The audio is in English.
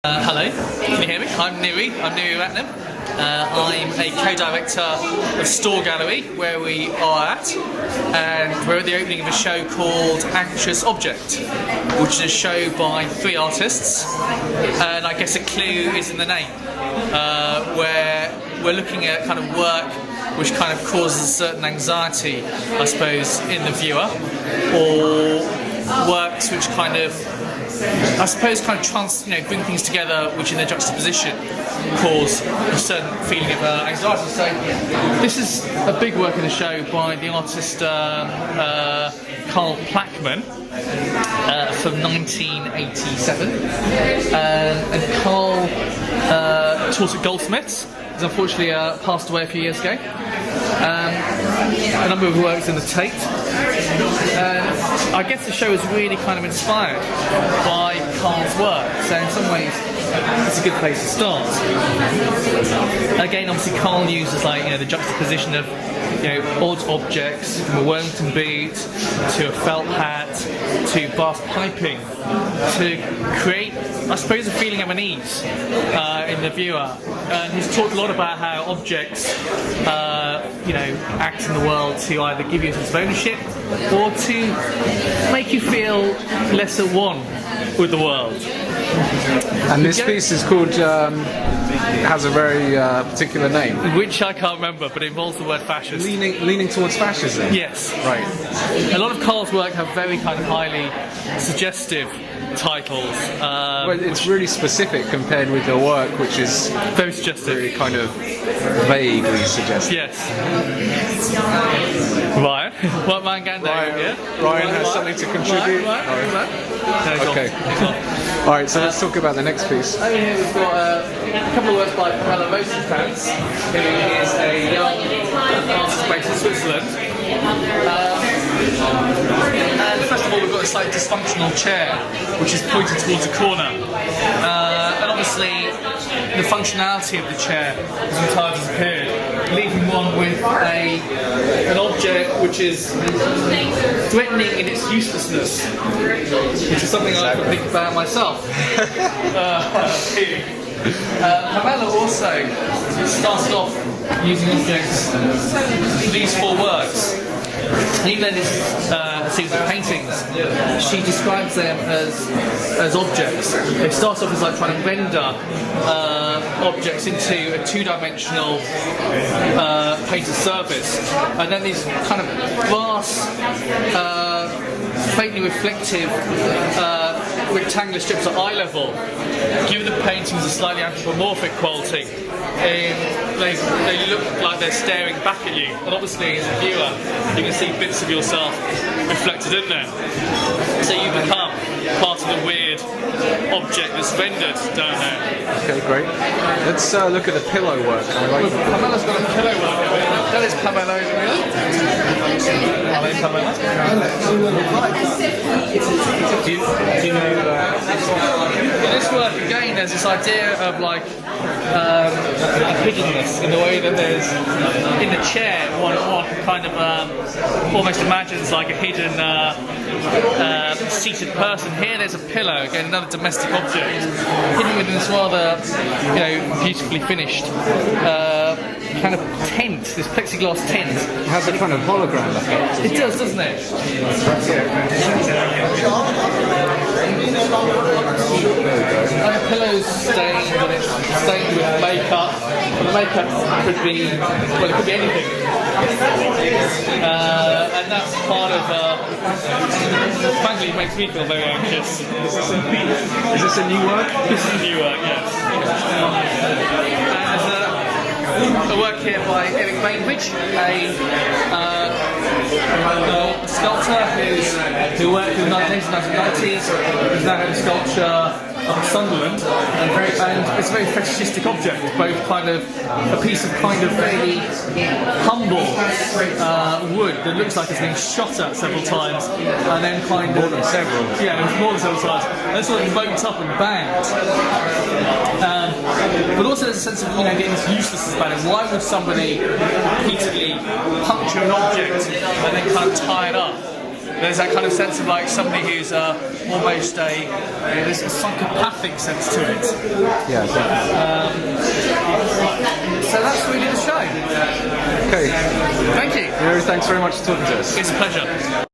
Hello, can you hear me? I'm Niru Ratnam. I'm a co-director of Store Gallery, where we are at, and we're at the opening of a show called Anxious Object, which is a show by 3 artists, and I guess a clue is in the name, where we're looking at kind of work which kind of causes a certain anxiety, I suppose, in the viewer, or works which kind of, I suppose, kind of bring things together, which in their juxtaposition cause a certain feeling of anxiety. So this is a big work in the show by the artist Plackman from 1987, and Carl taught at Goldsmiths. He's unfortunately passed away a few years ago. A number of works in the Tate. I guess the show is really kind of inspired by Carl's work, so in some ways it's a good place to start. Again, obviously Carl uses the juxtaposition of odd objects, from a Wellington boot to a felt hat to bass piping, to create, I suppose, a feeling of unease in the viewer. And he's talked a lot about how objects, act in the world to either give you a sense of ownership or to make you feel less at one with the world. And this piece is called, has a very particular name. Which I can't remember, but it involves the word fascist. Leaning towards fascism? Yes. Right. A lot of Carl's work have very kind of highly suggestive titles. Well, it's really specific compared with your work, which is very suggestive. Really kind of vaguely suggestive. Yes. Ryan? What man Gando? Ryan has something to contribute. Ryan? Okay. Alright, so let's talk about the next piece. Over here we've got a couple of works by Pamela Rosenkranz, who is a young artist based in Switzerland. And first of all, we've got this dysfunctional chair, which is pointed towards a corner. And obviously, the functionality of the chair has entirely disappeared, leaving one with an object which is threatening in its uselessness, which is something I often think about myself. Pamela also started off using objects, these 4 works. Even though this is a series of paintings, she describes them as objects. They start off as trying to render objects into a 2-dimensional painted surface, and then these kind of brass, faintly reflective rectangular strips at eye level give the paintings a slightly anthropomorphic quality. They look like they're staring back at you, and obviously as a viewer you can see bits of yourself reflected in there. So you become part of the weird object that's rendered down there. Okay, great. Let's look at the pillow work. Pamela's got a pillow work over here. That is Pamela over here. Hello, Pamela. Do you know this work again? There's this idea of a hiddenness in the way that there's in the chair. One kind of almost imagines like a hidden seated person. Here, there's a pillow. Again, another domestic object hidden within this rather, beautifully finished kind of tent. This plexiglass tent. It has a kind of hologram effect. It does, doesn't it? And the pillow's stained, and it's stained with makeup. And the makeup could be, well, it could be anything. And that's part of, frankly, it makes me feel very anxious. Is this a new work? This is a new work, yes. And a work here by Eric Bainbridge, a sculptor who worked in the 1990s, who's now had a sculpture of Sunderland, and it's a very fetishistic object, both kind of a piece of kind of very humble wood that looks like it's been shot at several times, and then kind of... More than several. Yeah, more than several times. And it's sort of moped up and banged. But also there's a sense of, getting this uselessness about it. Why would somebody repeatedly puncture an object and then kind of tie it up? there's that kind of sense of like somebody who's almost there's a psychopathic sense to it. Yeah. So that's really the show. Okay. Thank you. Niru, thanks very much for talking to us. It's a pleasure.